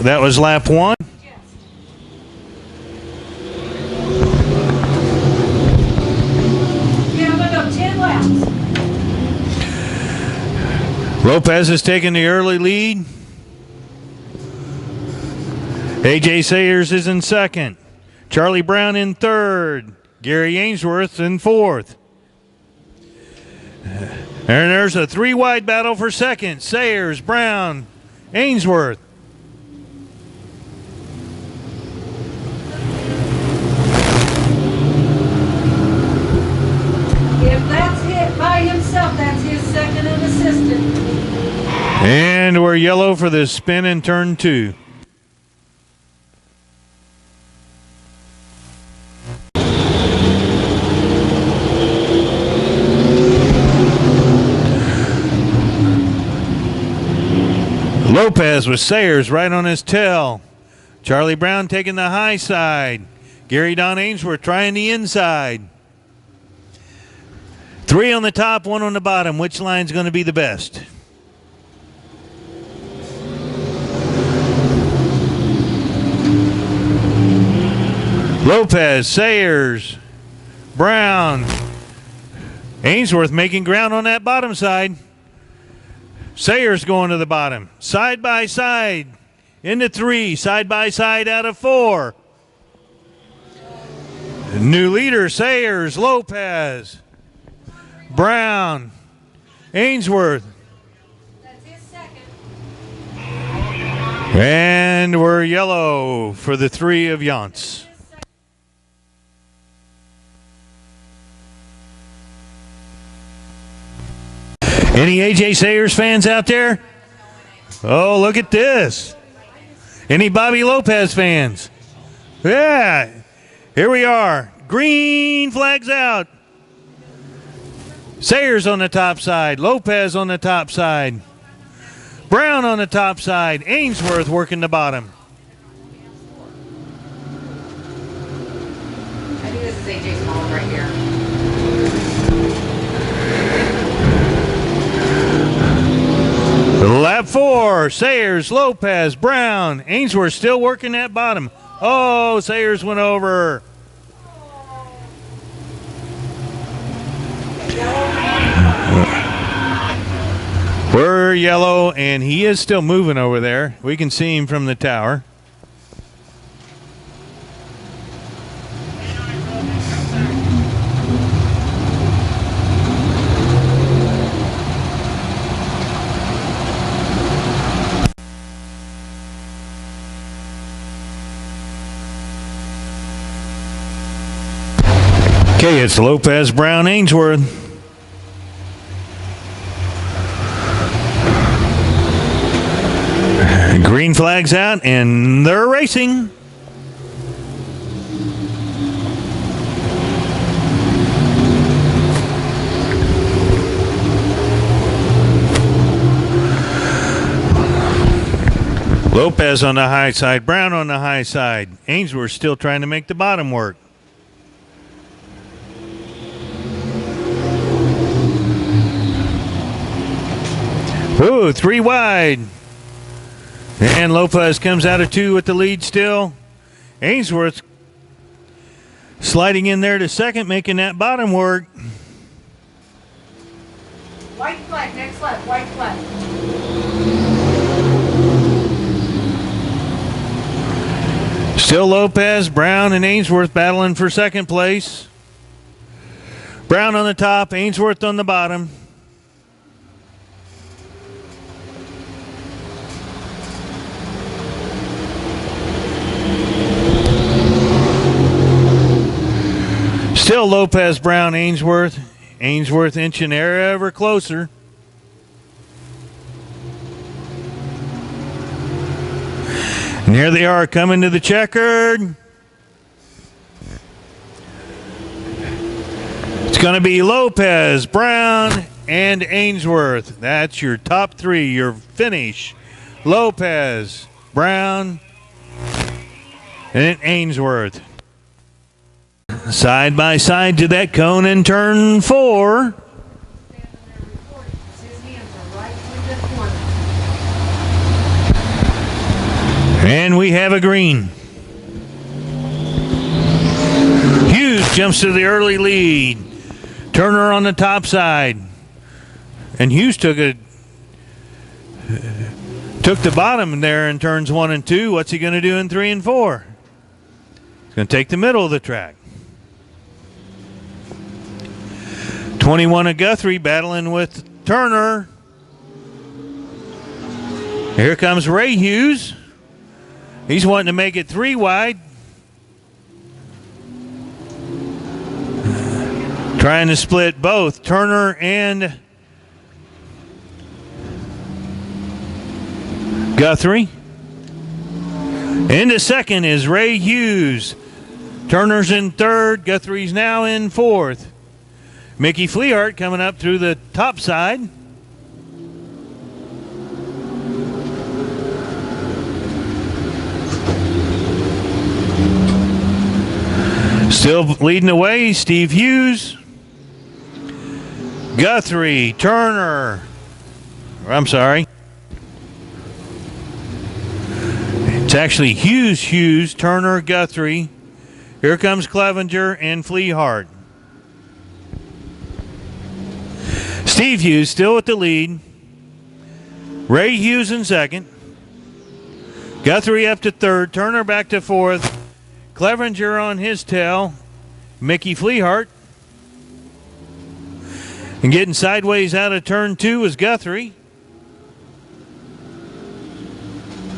That was lap 1. Yeah, I'm gonna go 10 laps. Lopez is taking the early lead. A.J. Sayers is in second. Charlie Brown in third. Gary Ainsworth in fourth. And there's a 3-wide battle for second. Sayers, Brown, Ainsworth. If that's hit by himself, that's his second and assistant. And we're yellow for the spin in turn 2. Lopez with Sayers right on his tail. Charlie Brown taking the high side. Gary Don Ainsworth trying the inside. 3 on the top, 1 on the bottom. Which line's going to be the best? Lopez, Sayers, Brown, Ainsworth making ground on that bottom side. Sayers going to the bottom. Side by side into 3. Side by side out of 4. New leader, Sayers, Lopez, Brown, Ainsworth. That's his second. And we're yellow for the 3 of Yance. Any A.J. Sayers fans out there? Oh, look at this. Any Bobby Lopez fans? Yeah. Here we are. Green flags out. Sayers on the top side. Lopez on the top side. Brown on the top side. Ainsworth working the bottom. I think this is AJ Small right here. Lap 4, Sayers, Lopez, Brown. Ainsworth still working that bottom. Oh, Sayers went over. We're yellow, and he is still moving over there. We can see him from the tower. Okay, it's Lopez, Brown, Ainsworth. Green flags out, and they're racing. Lopez on the high side, Brown on the high side. Ainsworth still trying to make the bottom work. Ooh, 3 wide. And Lopez comes out of 2 with the lead still. Ainsworth sliding in there to second, making that bottom work. White flag, next lap, white flag. Still Lopez, Brown, and Ainsworth battling for second place. Brown on the top, Ainsworth on the bottom. Still Lopez, Brown, Ainsworth. Ainsworth inching ever closer. And here they are coming to the checkered. It's going to be Lopez, Brown, and Ainsworth. That's your top 3, your finish. Lopez, Brown, and Ainsworth. Side by side to that cone in turn 4. And we have a green. Hughes jumps to the early lead. Turner on the top side. And Hughes took the bottom there in turns 1 and 2. What's he going to do in 3 and 4? He's going to take the middle of the track. 21 of Guthrie battling with Turner. Here comes Ray Hughes. He's wanting to make it 3 wide. Trying to split both Turner and Guthrie. Into second is Ray Hughes. Turner's in third. Guthrie's now in fourth. Mickey Fleehart coming up through the top side. Still leading the way, Steve Hughes. Guthrie, Turner. I'm sorry. It's actually Hughes, Turner, Guthrie. Here comes Clevenger and Fleehart. Steve Hughes still with the lead. Ray Hughes in second. Guthrie up to third. Turner back to fourth. Clevenger on his tail. Mickey Fleehart. And getting sideways out of turn 2 is Guthrie.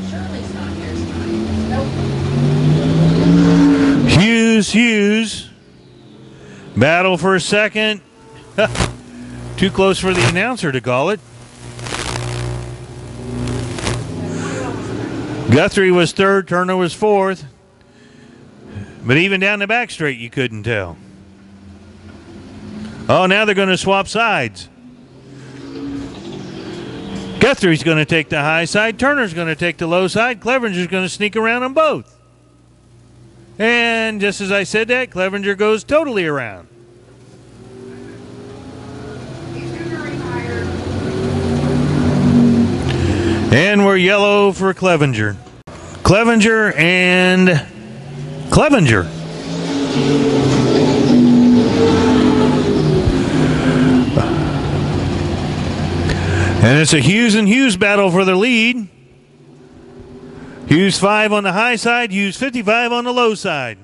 Shirley's not here tonight. Nope. Hughes. Battle for a second. Too close for the announcer to call it. Guthrie was third, Turner was fourth. But even down the back straight, you couldn't tell. Oh, now they're going to swap sides. Guthrie's going to take the high side. Turner's going to take the low side. Clevenger's going to sneak around them both. And just as I said that, Clevenger goes totally around. And we're yellow for Clevenger. Clevenger and Clevenger. And it's a Hughes and Hughes battle for the lead. Hughes 5 on the high side, Hughes 55 on the low side.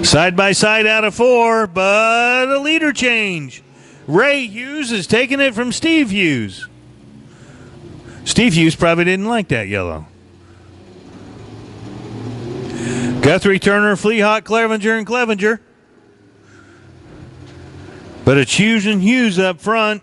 Side by side out of 4, but a leader change. Ray Hughes is taking it from Steve Hughes. Steve Hughes probably didn't like that yellow. Guthrie, Turner, Fleehart, Clevenger, and Clevenger. But it's Hughes and Hughes up front.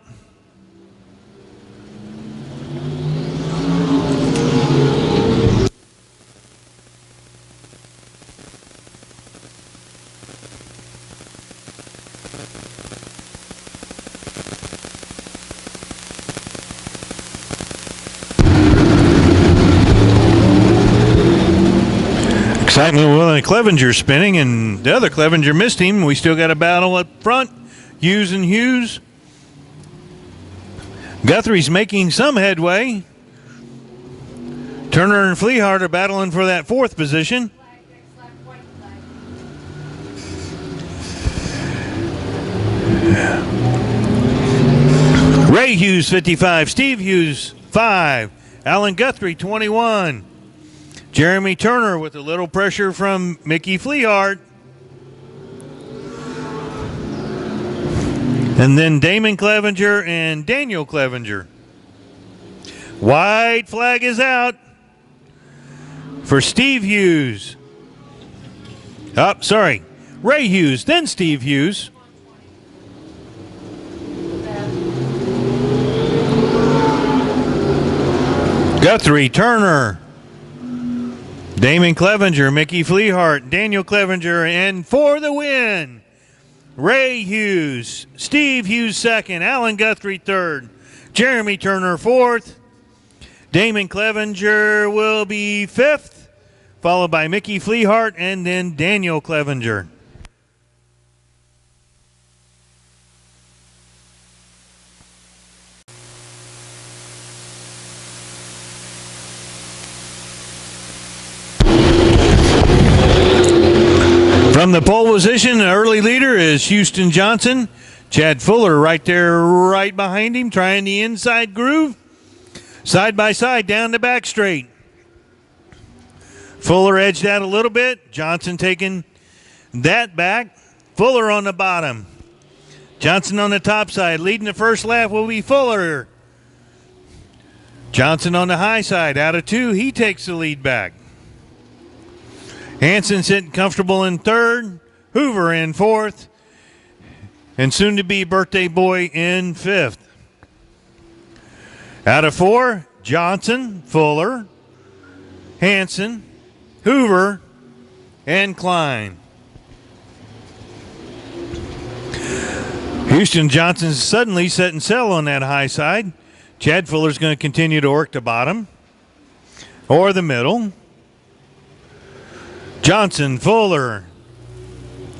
Excitement with Clevenger spinning, and the other Clevenger missed him. We still got a battle up front. Hughes and Hughes. Guthrie's making some headway. Turner and Fleehart are battling for that 4th position. Ray Hughes 55, Steve Hughes 5, Alan Guthrie 21. Jeremy Turner with a little pressure from Mickey Fleehart. And then Damon Clevenger and Daniel Clevenger. White flag is out for Steve Hughes. Oh, sorry. Ray Hughes, then Steve Hughes. Guthrie, Turner, Damon Clevenger, Mickey Fleehart, Daniel Clevenger, and for the win, Ray Hughes, Steve Hughes 2nd, Alan Guthrie 3rd, Jeremy Turner 4th, Damon Clevenger will be 5th, followed by Mickey Fleehart and then Daniel Clevenger. From the pole position, the early leader is Houston Johnson. Chad Fuller right there, right behind him, trying the inside groove. Side by side, down the back straight. Fuller edged out a little bit. Johnson taking that back. Fuller on the bottom. Johnson on the top side. Leading the first lap will be Fuller. Johnson on the high side. Out of 2, he takes the lead back. Hansen sitting comfortable in 3rd. Hoover in 4th. And soon to be birthday boy in 5th. Out of 4, Johnson, Fuller, Hansen, Hoover, and Klein. Houston Johnson's suddenly setting sail on that high side. Chad Fuller's going to continue to work the bottom or the middle. Johnson, Fuller,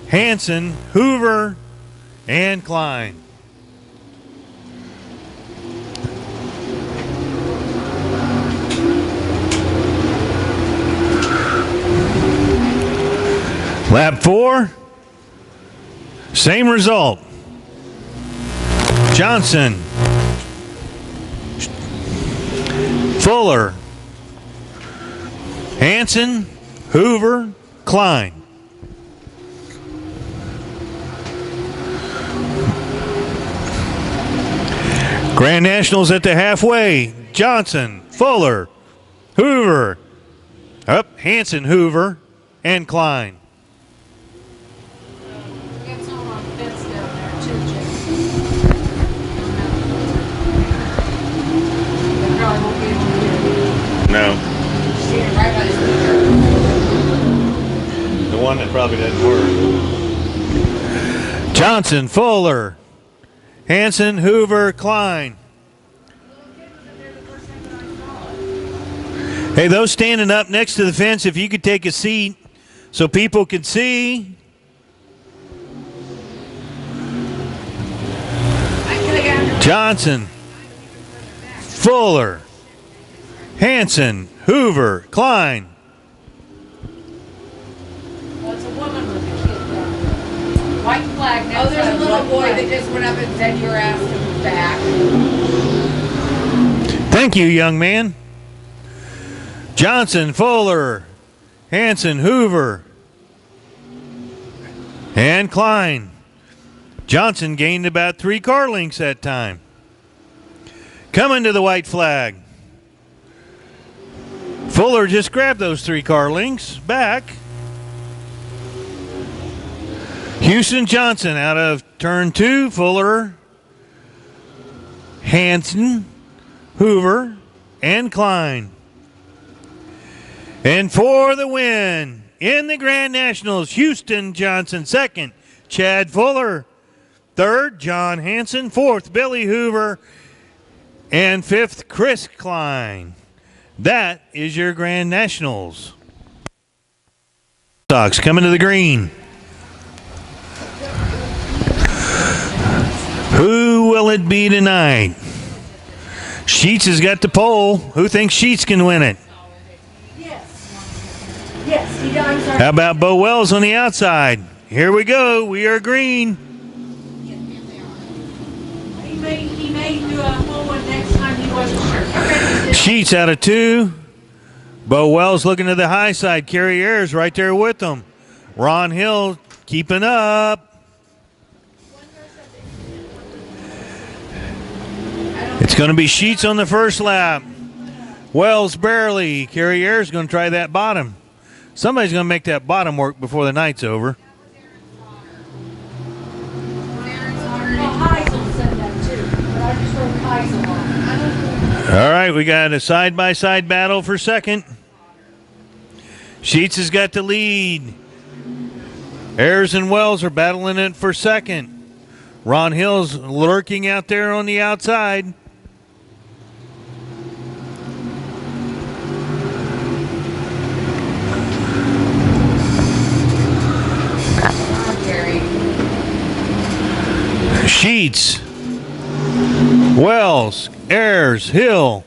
Hansen, Hoover, and Klein. Lap 4, same result. Johnson, Fuller, Hansen, Hoover, Klein. Grand Nationals at the halfway. Johnson, Fuller, Hoover, Hansen, Hoover, and Klein. We got someone on the fence down there too, Jim. They probably won't be able to get it. No. Standing right by the speaker. The one that probably doesn't work. Johnson, Fuller, Hansen, Hoover, Klein. Hey, those standing up next to the fence, if you could take a seat so people could see. Johnson, Fuller, Hansen, Hoover, Klein. Well, it's a woman with a kid down there. White flag. Oh, there's a little boy that just went up and said your ass to the back. Thank you, young man. Johnson, Fuller, Hansen, Hoover, and Klein. Johnson gained about 3 car lengths that time. Coming to the white flag. Fuller just grabbed those 3 car lengths back. Houston Johnson out of turn 2. Fuller, Hansen, Hoover, and Klein. And for the win in the Grand Nationals, Houston Johnson second, Chad Fuller third, John Hansen fourth, Billy Hoover, and fifth, Chris Klein. That is your Grand Nationals. Sox coming to the green. Who will it be tonight? Sheets has got the pole. Who thinks Sheets can win it? Yes, he does. How about Bo Wells on the outside? Here we go. We are green. He may do a full one next time. He wasn't sure. Okay. Sheets out of 2. Bo Wells looking to the high side. Kerry Ayers right there with them. Ron Hill keeping up. It's going to be Sheets on the first lap. Wells barely. Kerry Ayers going to try that bottom. Somebody's going to make that bottom work before the night's over. Well, Heisel said that too, but I just wrote Heisel on. All right, we got a side-by-side battle for second. Sheets has got the lead. Ayers and Wells are battling it for second. Ron Hill's lurking out there on the outside. Sheets, Wells, Ayers, Hill.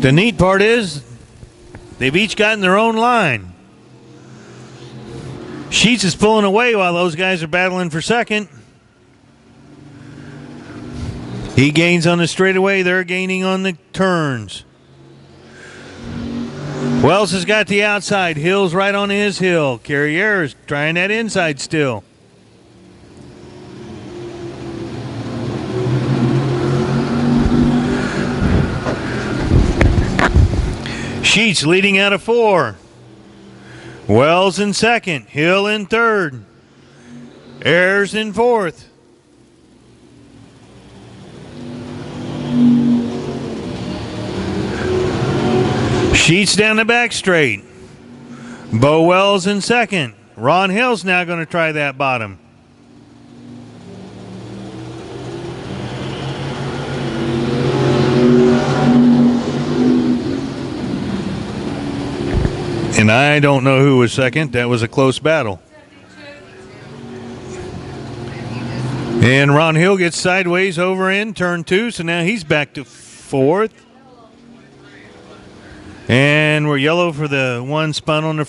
The neat part is they've each gotten their own line. Sheets is pulling away while those guys are battling for second. He gains on the straightaway. They're gaining on the turns. Wells has got the outside. Hill's right on his hill. Carrier's trying that inside still. Sheets leading out of 4. Wells in second. Hill in third. Ayers in fourth. Sheets down the back straight. Bo Wells in second. Ron Hill's now going to try that bottom. And I don't know who was second. That was a close battle. And Ron Hill gets sideways over in turn 2, so now he's back to fourth. And we're yellow for the one spun on the.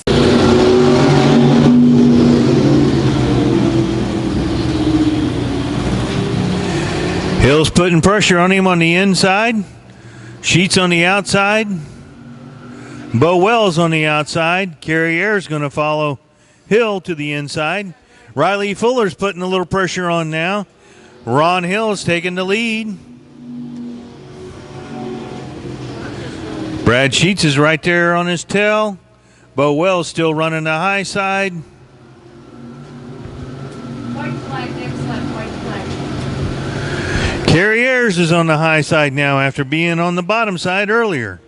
Hill's putting pressure on him on the inside. Sheets on the outside. Bo Wells on the outside. Carrier's going to follow Hill to the inside. Riley Fuller's putting a little pressure on now. Ron Hill's taking the lead. Brad Sheets is right there on his tail. Bo Wells still running the high side. White flag, next left, white flag. Carriers is on the high side now after being on the bottom side earlier.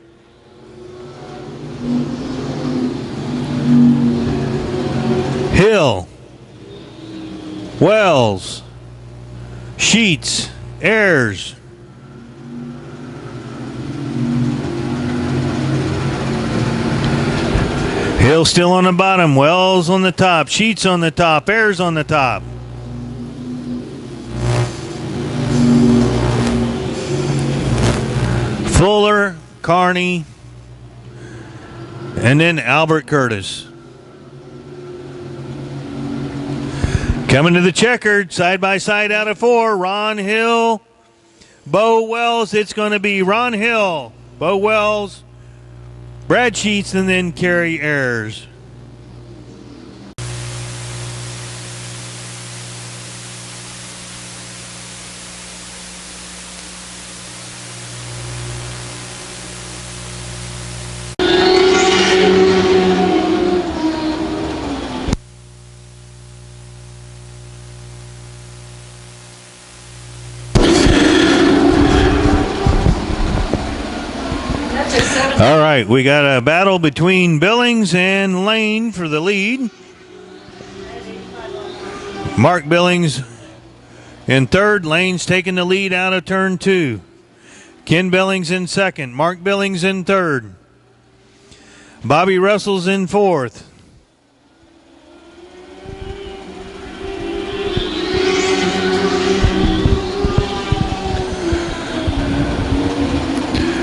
Hill, Wells, Sheets, Ayers. Hill still on the bottom, Wells on the top, Sheets on the top, Ayers on the top. Fuller, Carney, and then Albert Curtis. Coming to the checkered, side by side out of 4, Ron Hill, Bo Wells. It's going to be Ron Hill, Bo Wells, Brad Sheets, and then Kerry Ayers. All right, we got a battle between Billings and Lane for the lead. Mark Billings in third. Lane's taking the lead out of turn 2. Ken Billings in second. Mark Billings in third. Bobby Russell's in fourth.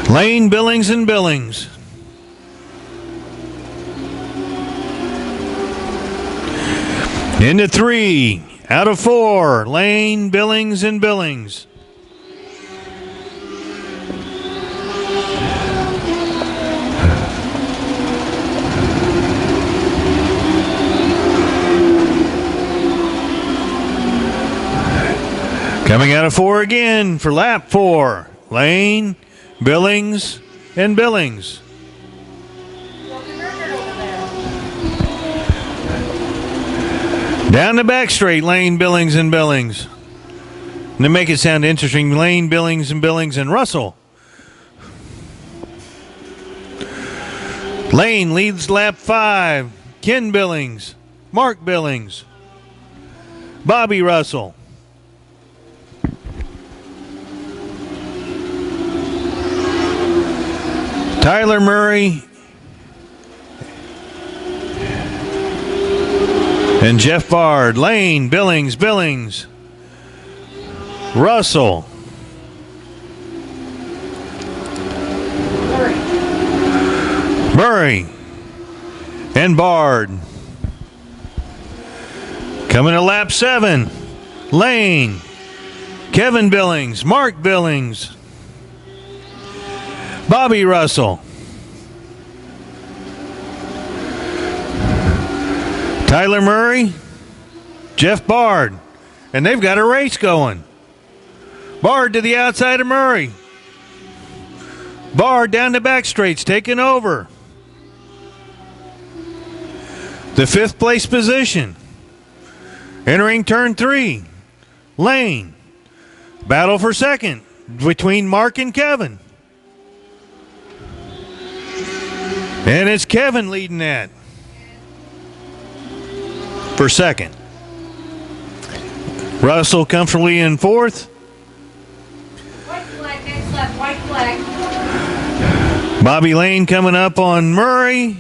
Lane, Billings, and Billings. Into 3 out of 4. Lane, Billings, and Billings. Coming out of 4 again for lap 4. Lane, Billings, and Billings. Down the back straight, Lane, Billings, and Billings. And to make it sound interesting, Lane, Billings, and Billings, and Russell. Lane leads lap 5. Ken Billings, Mark Billings, Bobby Russell. Tyler Murray and Jeff Bard. Lane, Billings, Billings, Russell, Murray, and Bard. Coming to lap 7, Lane, Kevin Billings, Mark Billings, Bobby Russell, Tyler Murray, Jeff Bard, and they've got a race going. Bard to the outside of Murray. Bard down the back straights, taking over. The 5th place position. Entering turn 3, Lane. Battle for second between Mark and Kevin. And it's Kevin leading that for second. Russell comfortably in 4th. White flag, next left, white flag. Bobby Lane coming up on Murray.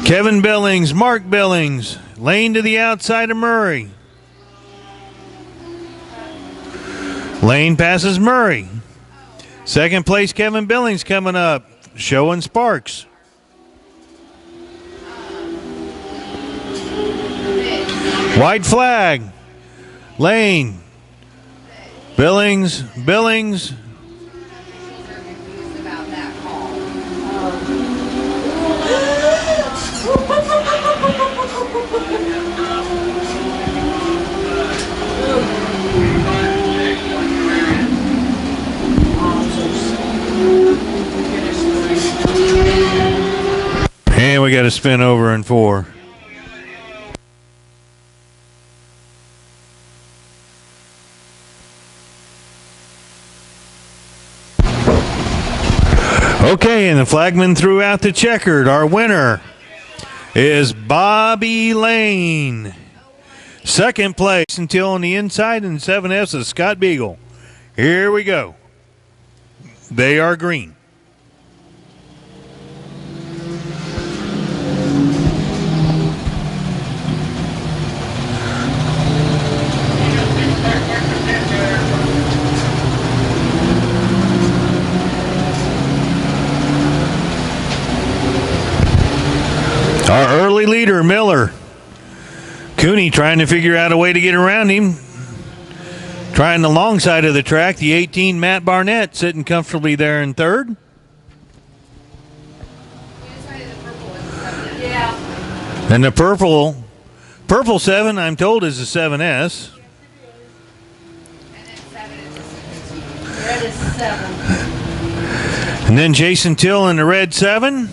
Kevin Billings, Mark Billings. Lane to the outside of Murray. Lane passes Murray. Second place, Kevin Billings coming up, showing sparks. White flag. Lane. Billings. And we got to spin over in 4. Okay, and the flagman threw out the checkered. Our winner is Bobby Lane. Second place until on the inside, and 7S is Scott Beagle. Here we go. They are green. Our early leader, Miller. Cooney trying to figure out a way to get around him. Trying the long side of the track. The 18, Matt Barnett, sitting comfortably there in 3rd. Yeah. And the purple 7, I'm told, is a 7S. And then 7 is Red is 7. And then Jason Till in the red 7.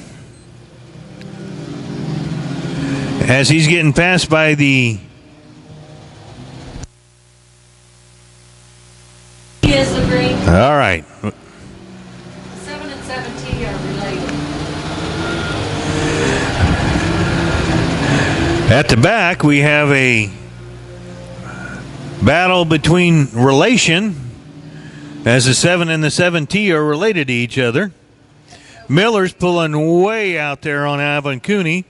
As he's getting passed by the... He is the green. All right. 7 and 7T are related. At the back, we have a battle between relation, as the 7 and the 7T are related to each other. Miller's pulling way out there on Alvin Cooney.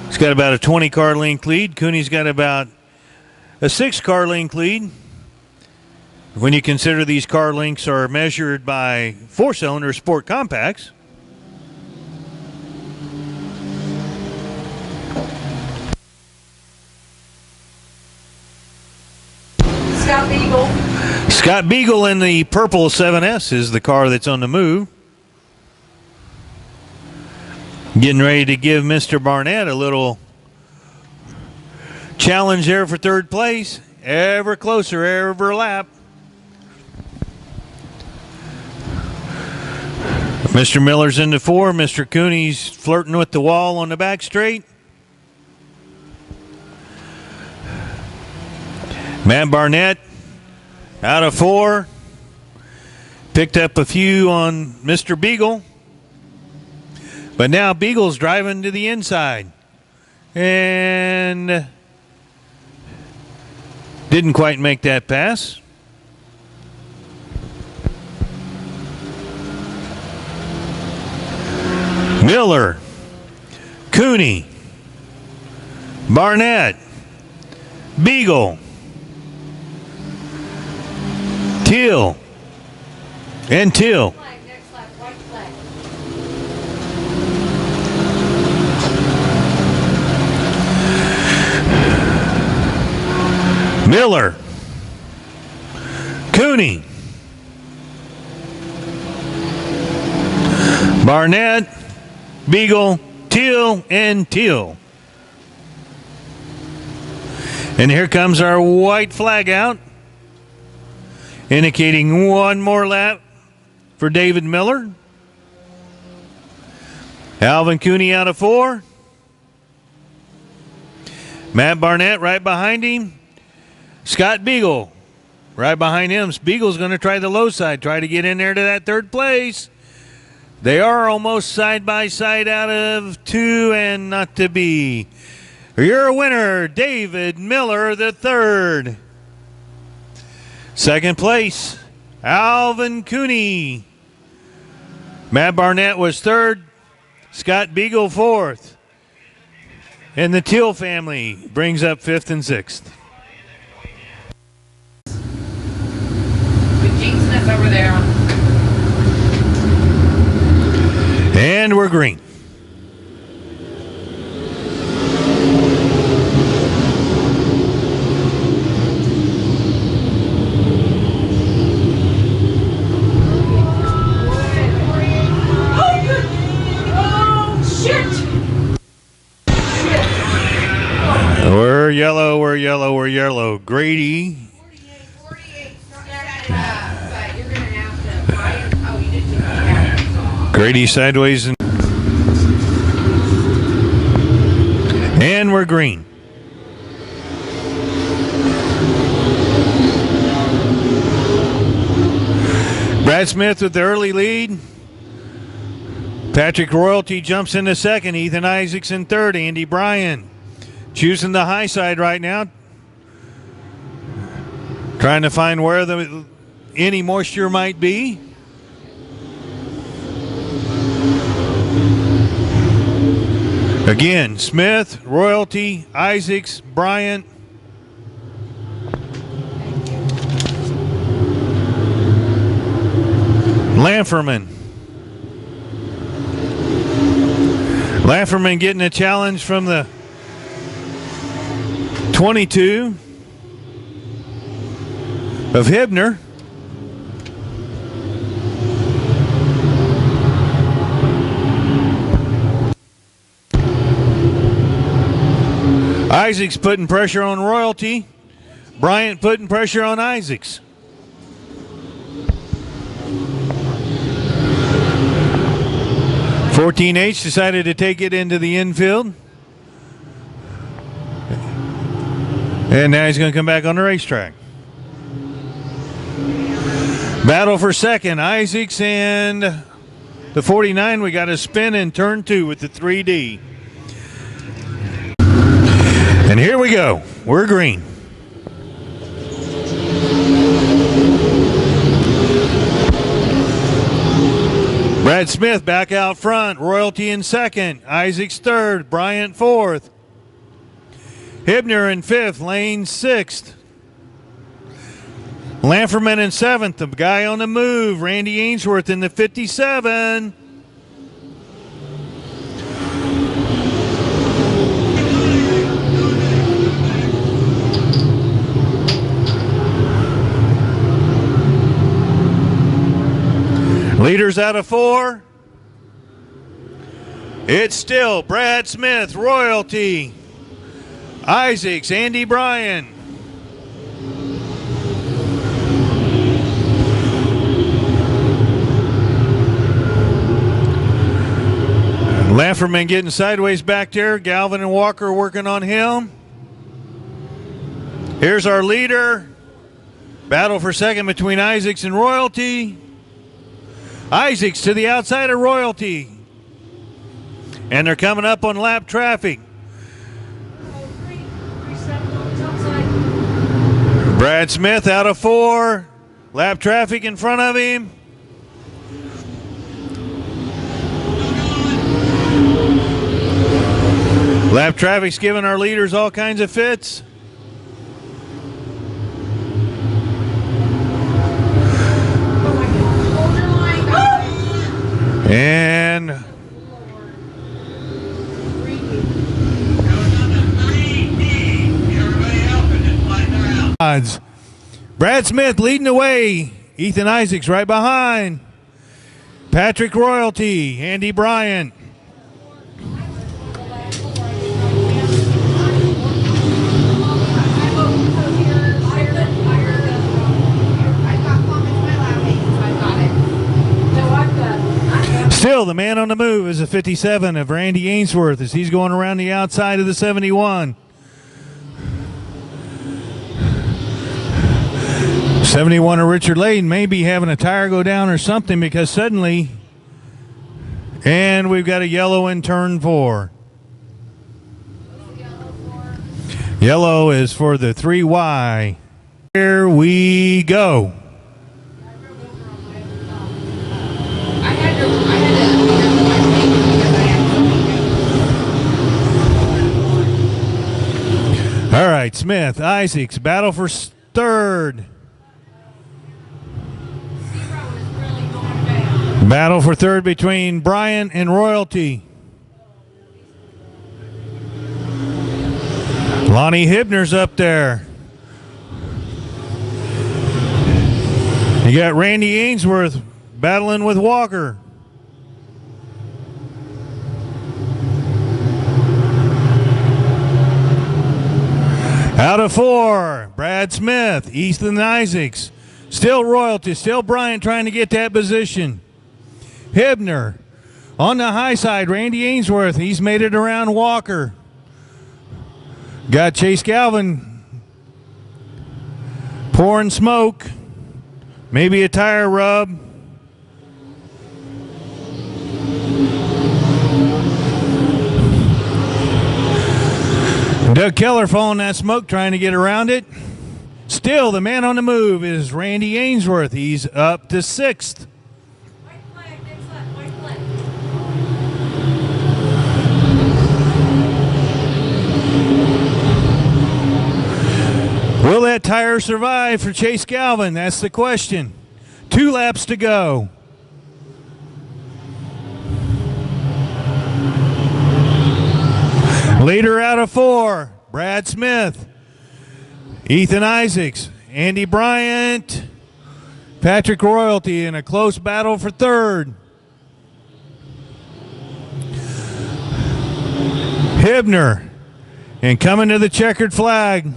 He's got about a 20-car length lead. Cooney's got about a 6-car length lead. When you consider these car lengths are measured by 4-cylinder sport compacts. Scott Beagle. Scott Beagle in the purple 7S is the car that's on the move. Getting ready to give Mr. Barnett a little challenge there for 3rd place. Ever closer, every lap. Mr. Miller's into 4. Mr. Cooney's flirting with the wall on the back straight. Matt Barnett out of 4. Picked up a few on Mr. Beagle. But now Beagle's driving to the inside. And didn't quite make that pass. Miller, Cooney, Barnett, Beagle, Till, and Till. flag, next left, white flag. Miller, Cooney, Barnett, Beagle, Teal, and Teal. And here comes our white flag out, indicating one more lap for David Miller. Alvin Cooney out of 4. Matt Barnett right behind him. Scott Beagle right behind him. Beagle's going to try the low side, try to get in there to that 3rd place. They are almost side by side out of 2 and not to be. Your winner, David Miller the 3rd. 2nd place, Alvin Cooney. Matt Barnett was 3rd. Scott Beagle 4th. And the Teal family brings up 5th and 6th. With Jinxness over there. And we're green. We're yellow, we're yellow, we're yellow. Grady. 48. But you're going to have to buy it. Oh, you didn't take the batteries off. Grady sideways. And we're green. Brad Smith with the early lead. Patrick Royalty jumps into 2nd. Ethan Isaacs in 3rd. Andy Bryan choosing the high side right now. Trying to find where any moisture might be. Again, Smith, Royalty, Isaacs, Bryant. Lanferman. Lanferman getting a challenge from the 22 of Hibner. Isaacs putting pressure on Royalty. Bryant putting pressure on Isaacs. $14H decided to take it into the infield. And now he's going to come back on the racetrack. Battle for 2nd. Isaacs and the 49. We got a spin in turn 2 with the 3D. And here we go. We're green. Brad Smith back out front. Royalty in 2nd. Isaacs 3rd. Bryant 4th. Hibner in 5th. Lane 6th. Lanferman in 7th. The guy on the move. Randy Ainsworth in the 57. Leaders out of 4. It's still Brad Smith, Royalty, Isaacs, Andy Bryan. Lanferman getting sideways back there. Galvin and Walker working on him. Here's our leader. Battle for 2nd between Isaacs and Royalty. Isaacs to the outside of Royalty. And they're coming up on lap traffic. Brad Smith out of 4. Lap traffic in front of him. Lap traffic's giving our leaders all kinds of fits. And odds. Brad Smith leading the way. Ethan Isaacs right behind. Patrick Royalty, Andy Bryant. Still, the man on the move is a 57 of Randy Ainsworth as he's going around the outside of the 71. 71 of Richard Layden may be having a tire go down or something because suddenly, and we've got a yellow in turn 4. Yellow is for the 3Y. Here we go. All right, Smith, Isaacs, battle for third. Battle for third between Bryant and Royalty. Lonnie Hibner's up there. You got Randy Ainsworth battling with Walker. Out of 4, Brad Smith, Ethan Isaacs. Still Royalty, still Bryant trying to get that position. Hibner on the high side, Randy Ainsworth. He's made it around Walker. Got Chase Galvin pouring smoke. Maybe a tire rub. Doug Keller following that smoke, trying to get around it. Still, the man on the move is Randy Ainsworth. He's up to 6th. White flag, next left, white flag. Will that tire survive for Chase Galvin? That's the question. 2 laps to go. Leader out of 4, Brad Smith, Ethan Isaacs, Andy Bryant, Patrick Royalty in a close battle for third. Hibner, and coming to the checkered flag.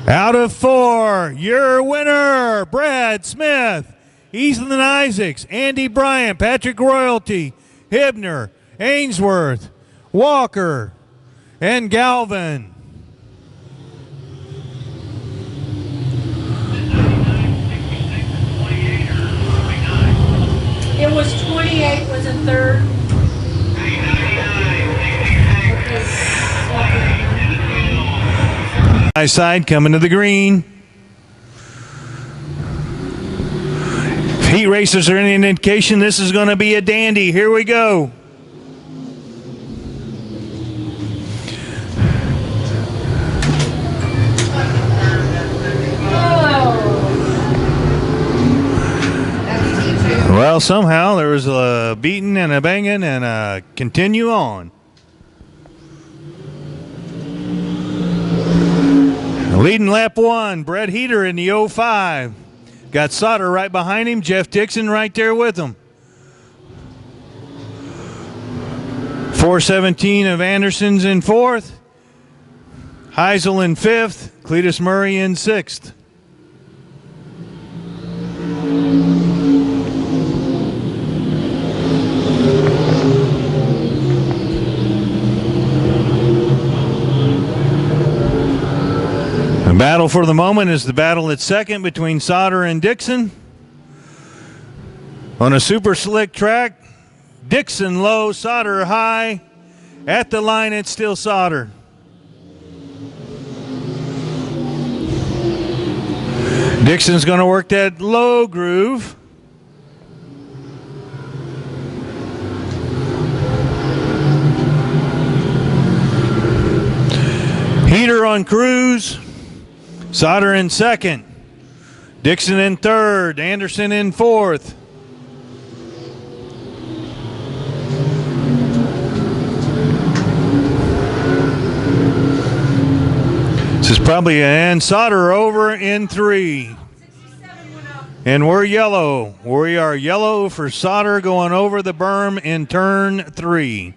Out of 4, your winner, Brad Smith, Ethan Isaacs, Andy Bryant, Patrick Royalty, Hibner, Ainsworth, Walker, and Galvin. It was 28 was in third. High side coming to the green. If heat racers are any indication, this is going to be a dandy. Here we go. Well, somehow there was a beating and a banging and a continue on. Leading lap 1, Brett Heater in the 05. Got Sauter right behind him, Jeff Dixon right there with him. 417 of Anderson's in 4th. Heisel in 5th. Cletus Murray in 6th. The battle for the moment is the battle at second between Sauter and Dixon. On a super slick track, Dixon low, Sauter high. At the line, it's still Sauter. Dixon's going to work that low groove. Heater on cruise. Sauter in 2nd. Dixon in 3rd. Anderson in 4th. This is probably an solder over in 3. 67 went up. And we're yellow. We are yellow for solder going over the berm in turn 3.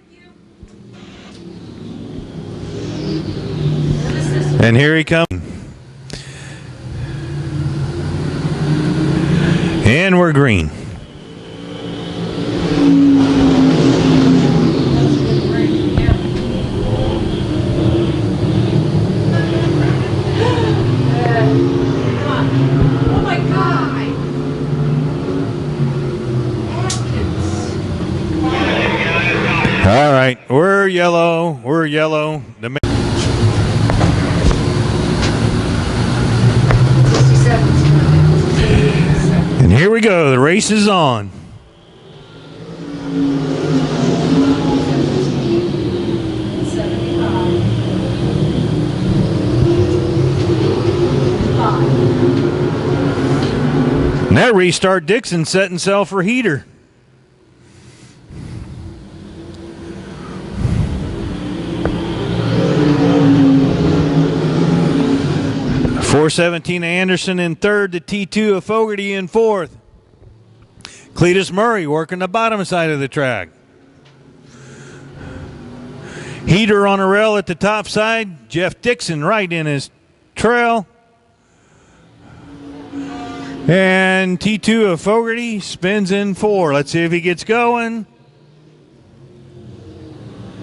And here he comes. And we're green. Oh my God. All right, we're yellow. We're yellow. The 67. And here we go. The race is on. And that restart, Dixon setting sail for heater. .417 Anderson in third, the T2 of Fogarty in fourth. Cletus Murray working the bottom side of the track. Heater on a rail at the top side. Jeff Dixon right in his trail. And T2 of Fogarty spins in 4. Let's see if he gets going.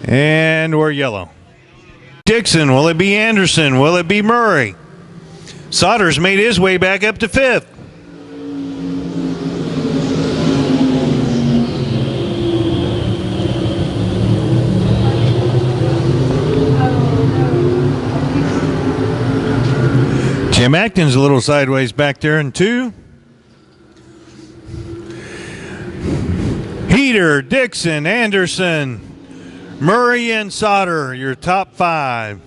And we're yellow. Dixon, will it be Anderson? Will it be Murray? Sodders made his way back up to 5th. Jim Atkins a little sideways back there in 2. Heater, Dixon, Anderson, Murray, and Sodder, your top 5.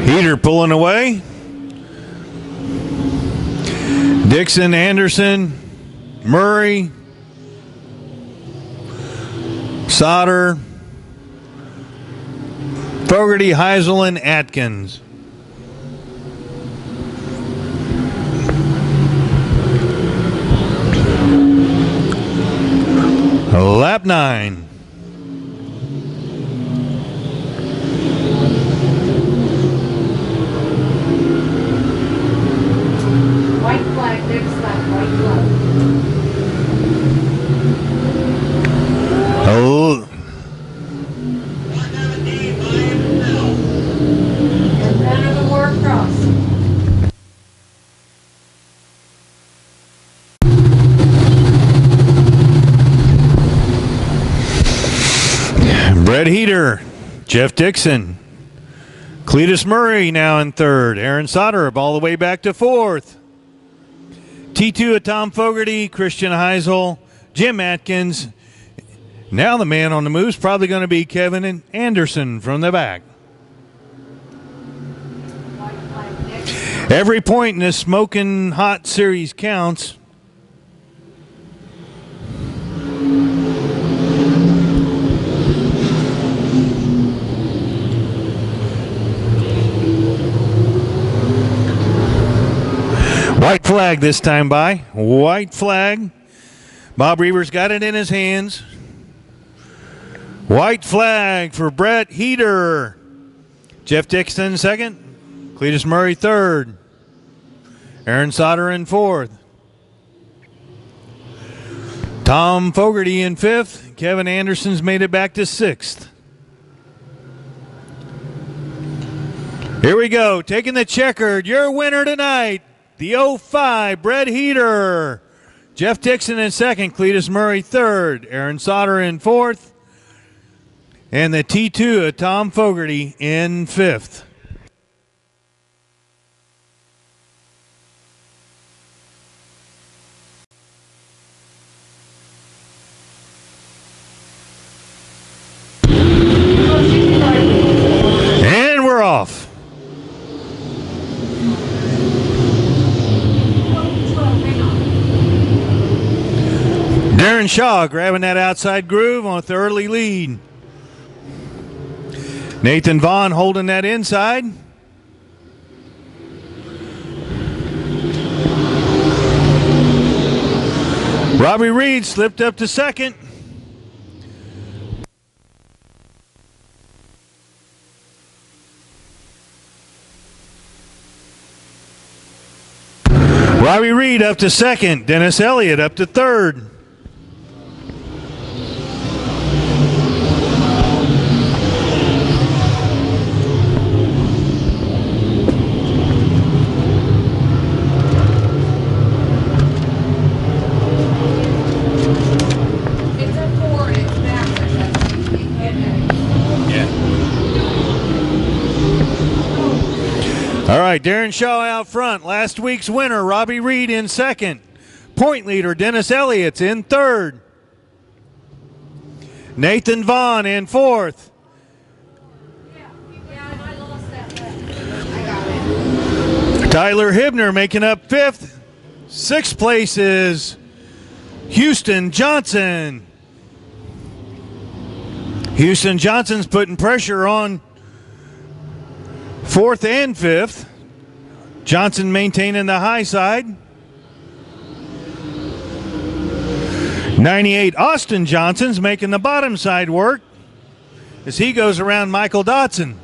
Heater pulling away. Dixon, Anderson, Murray, Sodder, Fogarty, Heisel, and Atkins. Lap 9. White flag, next lap, white flag. Oh, And none of them were across. Brett Heater, Jeff Dixon, Cletus Murray now in 3rd. Aaron Sodder all the way back to 4th. T2 of Tom Fogarty, Christian Heisel, Jim Atkins. Now the man on the move is probably going to be Kevin Anderson from the back. White flag, next. Every point in this smoking hot series counts. White flag this time by. White flag. Bob Reaver's got it in his hands. White flag for Brett Heater. Jeff Dixon 2nd. Cletus Murray 3rd. Aaron Sodder in 4th. Tom Fogarty in 5th. Kevin Anderson's made it back to 6th. Here we go. Taking the checkered. Your winner tonight. The 05 Brett Heater. Jeff Dixon in 2nd. Cletus Murray 3rd. Aaron Sodder in 4th. And the T2 of Tom Fogarty in 5th. And we're off. Darren Shaw grabbing that outside groove on the early lead. Nathan Vaughn holding that inside. Robbie Reed slipped up to second. Robbie Reed up to second. Dennis Elliott up to third. It's a 4 and it's backwards. All right, Darren Shaw out front. Last week's winner, Robbie Reed in second. Point leader, Dennis Elliott's in third. Nathan Vaughn in fourth. Yeah, and I lost that bet. I got it. Tyler Hibner making up fifth. Sixth place is Houston Johnson. Houston Johnson's putting pressure on fourth and fifth. Johnson maintaining the high side. 98 Austin Johnson's making the bottom side work as he goes around Michael Dotson.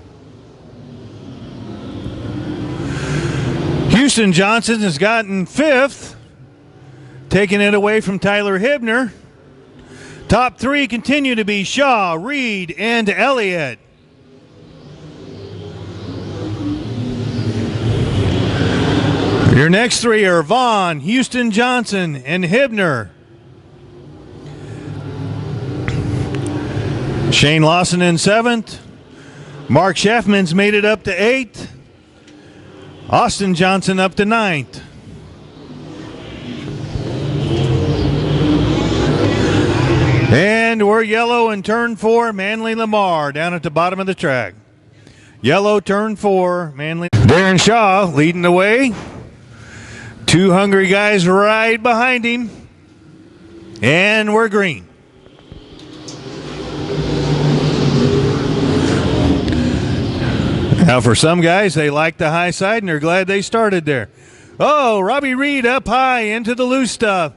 Houston Johnson has gotten fifth, taking it away from Tyler Hibner. Top three continue to be Shaw, Reed, and Elliott. Your next three are Vaughn, Houston Johnson, and Hibner. Shane Lawson in seventh. Mark Schaffman's made it up to eighth. Austin Johnson up to ninth. And we're yellow in turn 4, Manly Lamar down at the bottom of the track. Yellow turn 4, Manly. Darren Shaw leading the way. Two hungry guys right behind him. And we're green. Now for some guys, they like the high side and they're glad they started there. Oh, Robbie Reed up high into the loose stuff.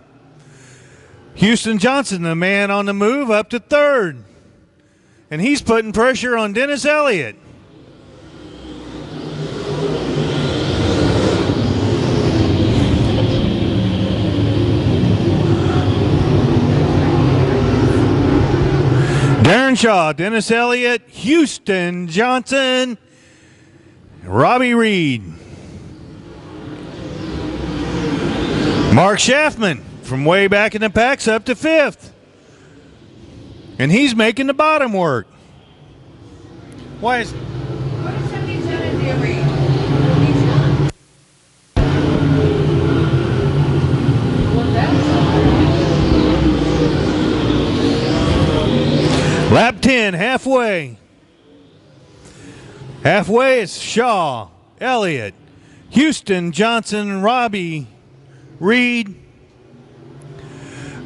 Houston Johnson, the man on the move, up to third. And he's putting pressure on Dennis Elliott. Darren Shaw, Dennis Elliott, Houston Johnson, Robbie Reed. Mark Schaffman from way back in the packs up to fifth. And he's making the bottom work. Why is... What is 77 doing? He's not. Well, that's Lap 10, halfway. Halfway is Shaw, Elliott, Houston Johnson, Robbie Reed.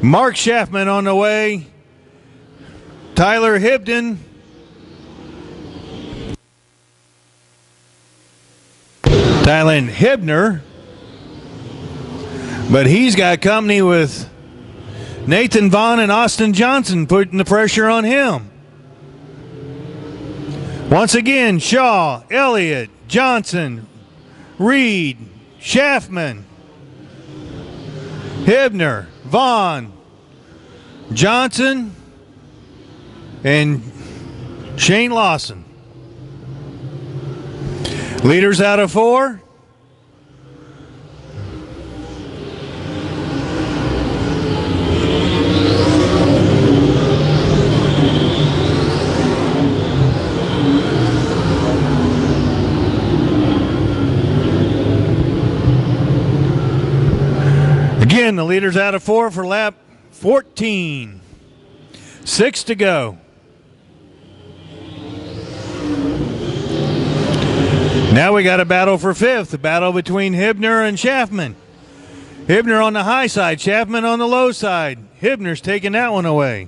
Mark Schaffman on the way. Tyler Hibden. Tylen Hibner. But he's got company with Nathan Vaughn and Austin Johnson putting the pressure on him. Once again, Shaw, Elliott, Johnson, Reed, Schaffman, Hibner, Vaughn, Johnson, and Shane Lawson. Leaders out of 4. Again, the leaders out of 4 for lap 14. 6 to go. Now we got a battle for 5th, a battle between Hibner and Schaffman. Hibner on the high side, Chapman on the low side. Hibner's taking that one away.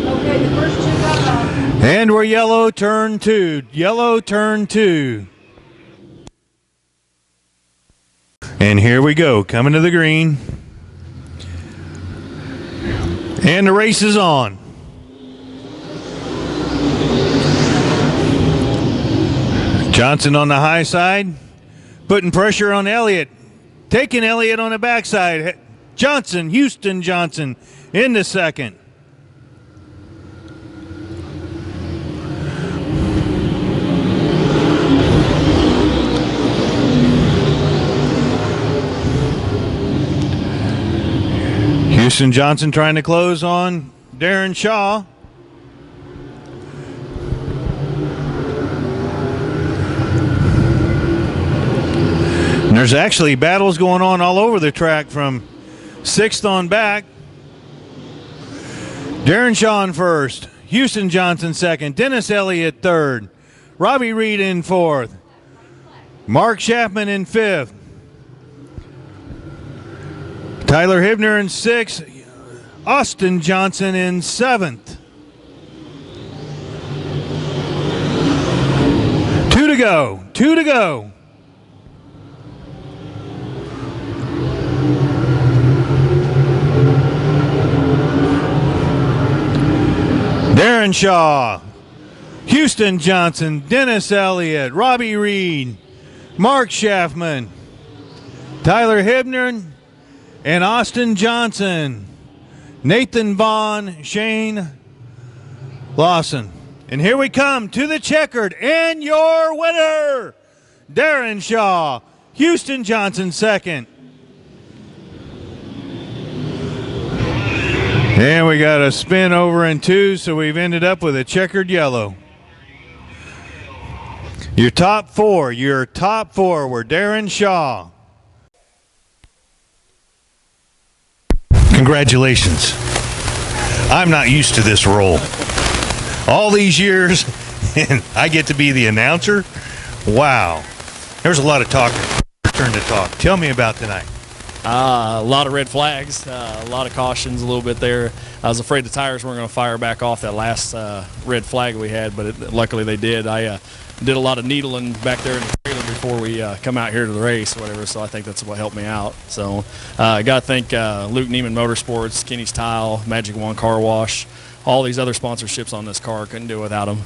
Okay, the first two got off. And we're yellow turn 2. Yellow turn 2. And here we go, coming to the green. And the race is on. Johnson on the high side, putting pressure on Elliott. Taking Elliott on the backside. Johnson, Houston Johnson, in the second. Houston Johnson trying to close on Darren Shaw. And there's actually battles going on all over the track from 6th on back. Darren Shaw in first. Houston Johnson second. Dennis Elliott third. Robbie Reed in fourth. Mark Chapman in fifth. Tyler Hibner in sixth. Austin Johnson in seventh. 2 to go. 2 to go. Darren Shaw, Houston Johnson, Dennis Elliott, Robbie Reed, Mark Schaffman, Tyler Hibner, and Austin Johnson, Nathan Vaughn, Shane Lawson. And here we come to the checkered, and your winner, Darren Shaw, Houston Johnson second. And we got a spin over in 2, so we've ended up with a checkered yellow. Your top four were Darren Shaw. Congratulations. I'm not used to this role. All these years, and I get to be the announcer? Wow. There's a lot of talk. Your turn to talk. Tell me about tonight. A lot of red flags, a lot of cautions a little bit there. I was afraid the tires weren't going to fire back off that last red flag we had, but luckily they did. I did a lot of needling back there in the trailer before we come out here to the race or whatever, so I think that's what helped me out. So I got to thank Luke Neiman Motorsports, Kenny's Tile, Magic One Car Wash, all these other sponsorships on this car. Couldn't do it without them.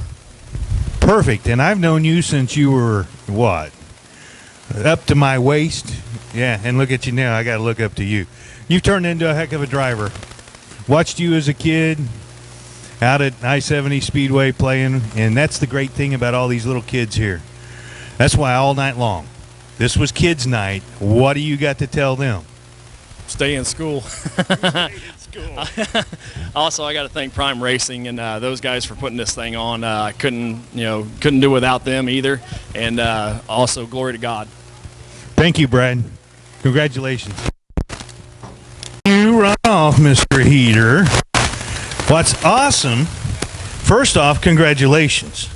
Perfect. And I've known you since you were, what, up to my waist? Yeah, and look at you now. I got to look up to you. You've turned into a heck of a driver. Watched you as a kid out at I-70 Speedway playing, and that's the great thing about all these little kids here. That's why all night long, this was kids' night. What do you got to tell them? Stay in school. Also, I got to thank Prime Racing and those guys for putting this thing on. I couldn't do without them either. And also, glory to God. Thank you, Brad. Congratulations. You run off, Mr. Heater. What's awesome, first off, congratulations.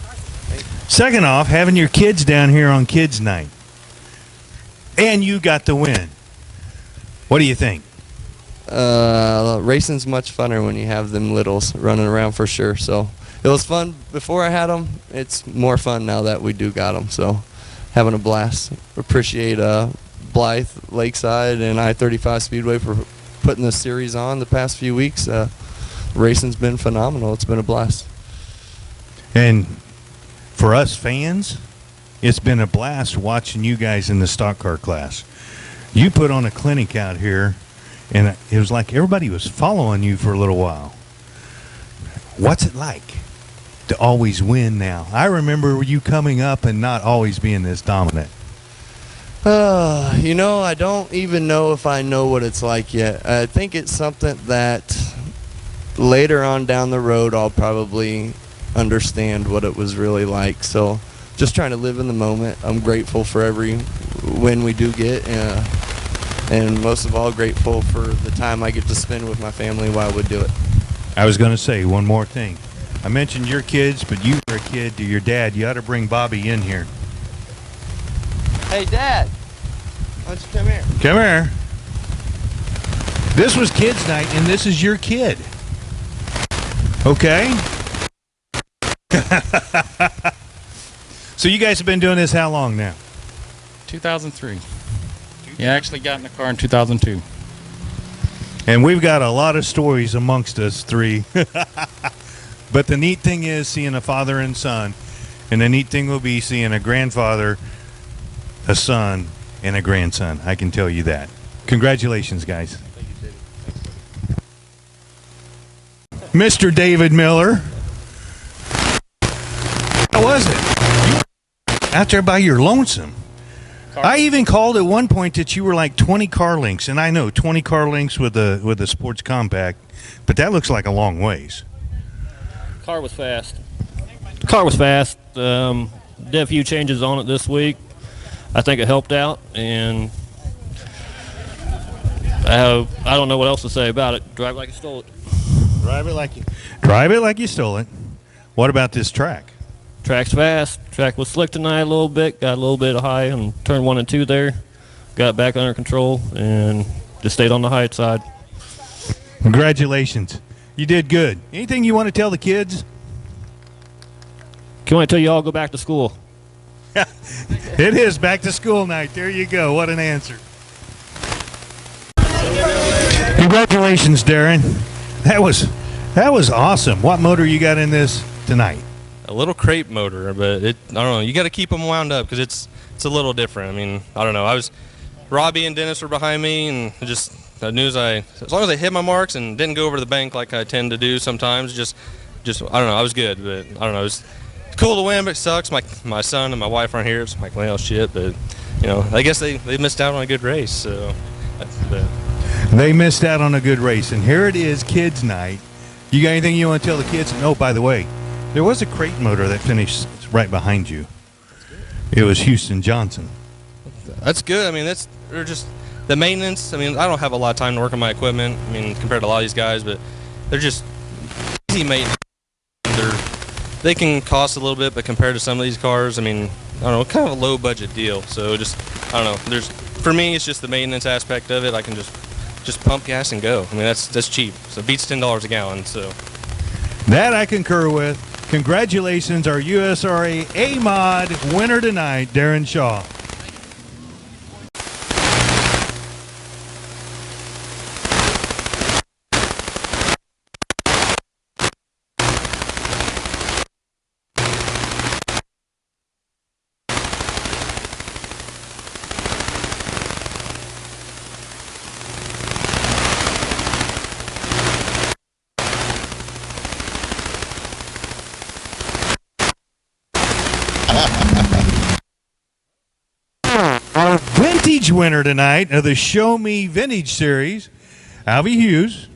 Second off, having your kids down here on Kids Night. And you got the win. What do you think? Racing's much funner when you have them littles running around for sure. So it was fun before I had them. It's more fun now that we do got them. So having a blast. Appreciate Blythe, Lakeside, and I-35 Speedway for putting this series on the past few weeks. Racing's been phenomenal. It's been a blast. And for us fans, it's been a blast watching you guys in the stock car class. You put on a clinic out here, and it was like everybody was following you for a little while. What's it like to always win now? I remember you coming up and not always being this dominant. I don't even know if I know what it's like yet. I think it's something that later on down the road I'll probably understand what it was really like. So just trying to live in the moment. I'm grateful for every win we do get, and most of all grateful for the time I get to spend with my family while we do it. I was going to say one more thing. I mentioned your kids, but you were a kid to your dad. You ought to bring Bobby in here. Hey, Dad. Why don't you come here? Come here. This was kids' night, and this is your kid. Okay? So you guys have been doing this how long now? 2003. Yeah, I actually got in the car in 2002. And we've got a lot of stories amongst us three. But the neat thing is seeing a father and son. And the neat thing will be seeing a grandfather, a son, and a grandson. I can tell you that. Congratulations, guys. Mr. David Miller. How was it? You were out there by your lonesome. I even called at one point that you were like 20 car lengths, and I know 20 car lengths with a sports compact, but that looks like a long ways. Car was fast. Did a few changes on it this week. I think it helped out, and I don't know what else to say about it. Drive like you stole it. Drive it like you stole it. What about this track? Track's fast. Track was slick tonight a little bit. Got a little bit high on turn 1 and 2 there. Got it back under control and just stayed on the high side. Congratulations. You did good. Anything you want to tell the kids? Can I tell you all go back to school? It is back to school night. There you go. What an answer. Congratulations, Darren. That was awesome. What motor you got in this tonight? A little crate motor, but I don't know. You got to keep them wound up because it's a little different. I mean, I don't know. Robbie and Dennis were behind me, and I knew as long as I hit my marks and didn't go over the bank like I tend to do sometimes, just I don't know. I was good, but I don't know. It was cool to win, but it sucks. My son and my wife aren't here. It's like, well, shit. But I guess they missed out on a good race. So they missed out on a good race, and here it is, kids' night. You got anything you want to tell the kids? Oh, by the way, there was a crate motor that finished right behind you. It was Houston Johnson. That's good. I mean, they're just the maintenance. I mean, I don't have a lot of time to work on my equipment. I mean, compared to a lot of these guys, but they're just easy maintenance. They can cost a little bit, but compared to some of these cars, I mean, I don't know, kind of a low budget deal. So just, I don't know. For me, it's just the maintenance aspect of it. I can just pump gas and go. I mean, that's cheap. So it beats $10 a gallon. So that I concur with. Congratulations, our USRA A-Mod winner tonight, Darren Shaw. Our vintage winner tonight of the Show Me Vintage Series, Alvy Hughes.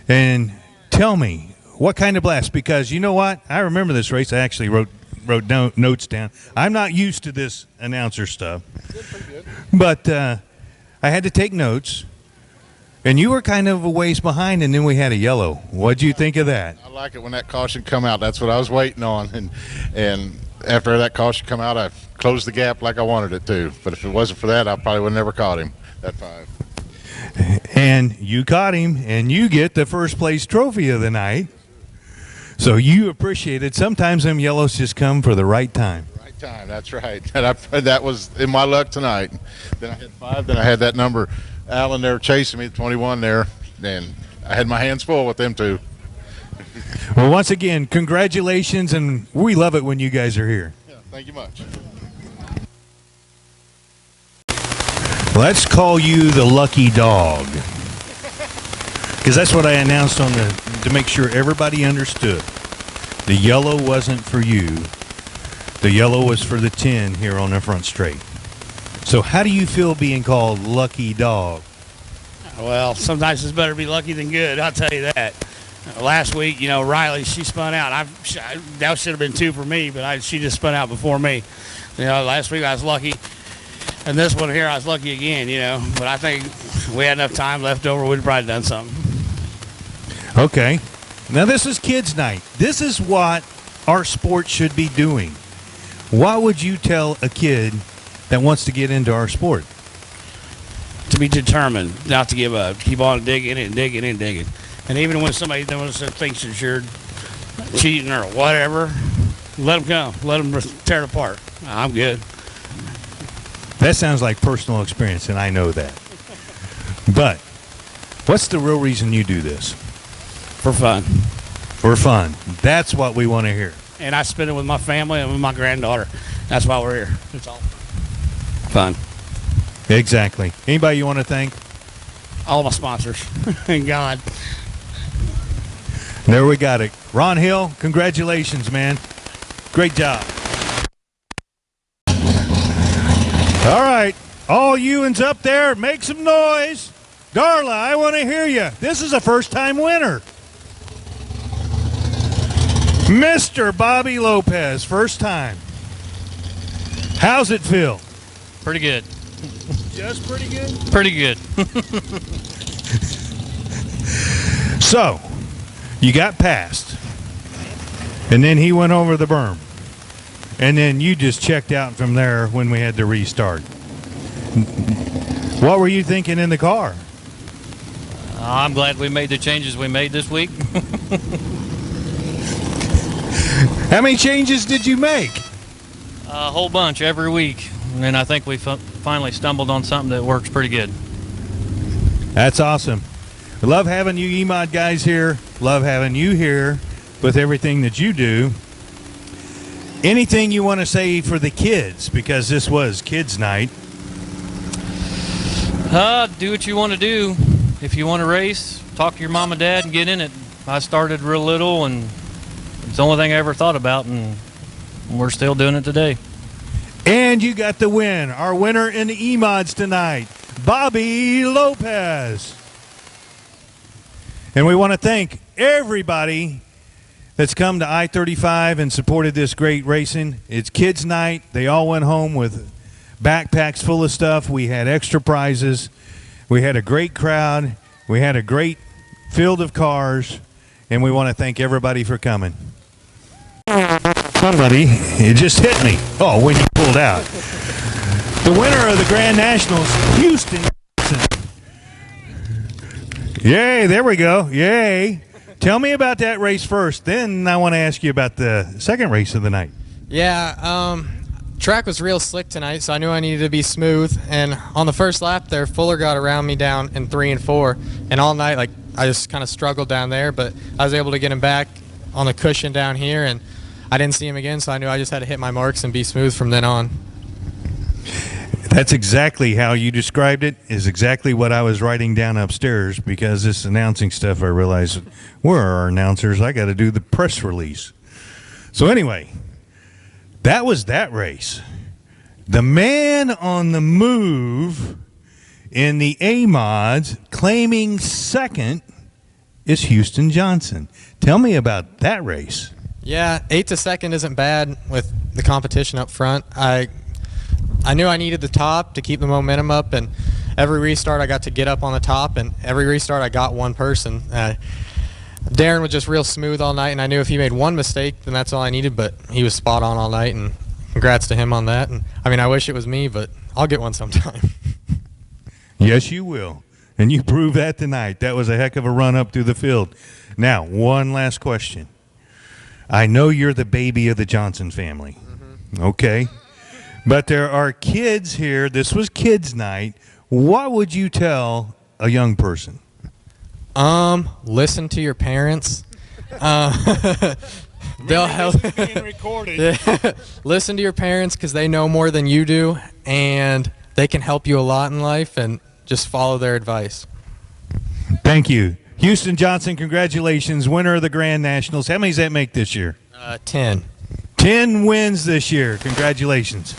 And tell me, what kind of blast? Because you know what? I remember this race. I actually wrote notes down. I'm not used to this announcer stuff. But I had to take notes. And you were kind of a ways behind, and then we had a yellow. What'd you think of that? I like it when that caution come out. That's what I was waiting on. And after that caution come out, I closed the gap like I wanted it to. But if it wasn't for that, I probably would have never caught him, that 5. And you caught him, and you get the first place trophy of the night. So you appreciate it. Sometimes them yellows just come for the right time. Right time, that's right. And that was in my luck tonight. Then I had 5, then I had that number, Alan there chasing me, 21 there, and I had my hands full with them two. Well, once again, congratulations, and we love it when you guys are here. Yeah, thank you much. Let's call you the lucky dog, because that's what I announced to make sure everybody understood. The yellow wasn't for you. The yellow was for the 10 here on the front straight. So how do you feel being called lucky dog? Well, sometimes it's better to be lucky than good, I'll tell you that. Last week, Riley, she spun out. That should have been 2 for me, but she just spun out before me. Last week I was lucky. And this one here, I was lucky again, But I think we had enough time left over. We'd probably done something. Okay. Now, this is kids' night. This is what our sport should be doing. What would you tell a kid that wants to get into our sport? To be determined, not to give up. Keep on digging and digging and digging. And even when somebody thinks that you're cheating or whatever, let them come. Let them tear it apart. I'm good. That sounds like personal experience, and I know that. But what's the real reason you do this? For fun. For fun. That's what we want to hear. And I spend it with my family and with my granddaughter. That's why we're here. It's all fun. Exactly. Anybody you want to thank? All my sponsors. Thank God. There we got it. Ron Hill, congratulations, man. Great job. All right. All you'ns up there, make some noise. Darla, I want to hear you. This is a first-time winner. Mr. Bobby Lopez, first time. How's it feel? Pretty good. Just pretty good? Pretty good. So, you got past, and then he went over the berm, and then you just checked out from there when we had to restart. What were you thinking in the car? I'm glad we made the changes we made this week. How many changes did you make? A whole bunch every week, and I think we finally stumbled on something that works pretty good. That's awesome. We love having you E-Mod guys here. Love having you here with everything that you do. Anything you want to say for the kids, because this was kids' night? Do what you want to do. If you want to race, talk to your mom and dad and get in it. I started real little, and it's the only thing I ever thought about, and we're still doing it today. And you got the win. Our winner in the E-Mods tonight, Bobby Lopez. And we want to thank everybody that's come to I-35 and supported this great racing. It's kids' night. They all went home with backpacks full of stuff. We had extra prizes. We had a great crowd. We had a great field of cars. And we want to thank everybody for coming. Somebody, it just hit me. Oh, when you pulled out. The winner of the Grand Nationals, Houston. Yay, there we go. Yay. Tell me about that race first. Then I want to ask you about the second race of the night. Yeah, track was real slick tonight, so I knew I needed to be smooth. And on the first lap there, Fuller got around me down in 3 and 4. And all night, like, I just kind of struggled down there, but I was able to get him back on the cushion down here, and I didn't see him again, so I knew I just had to hit my marks and be smooth from then on. That's exactly how you described it, is exactly what I was writing down upstairs, because this announcing stuff, I realized, where are our announcers? I got to do the press release. So anyway, that was that race. The man on the move in the A-Mods claiming second is Houston Johnson. Tell me about that race. Yeah, 8 to second isn't bad with the competition up front. I knew I needed the top to keep the momentum up, and every restart I got to get up on the top, and every restart I got one person. Darren was just real smooth all night, and I knew if he made one mistake, then that's all I needed, but he was spot on all night, and congrats to him on that. And I mean, I wish it was me, but I'll get one sometime. Yes, you will. And you proved that tonight. That was a heck of a run up through the field. Now, one last question. I know you're the baby of the Johnson family. Mm-hmm. Okay. But there are kids here. This was kids' night. What would you tell a young person? Listen to your parents. They'll help. Being recorded. Yeah. Listen to your parents because they know more than you do, and they can help you a lot in life, and just follow their advice. Thank you. Houston Johnson, congratulations, winner of the Grand Nationals. How many does that make this year? 10. 10 wins this year. Congratulations.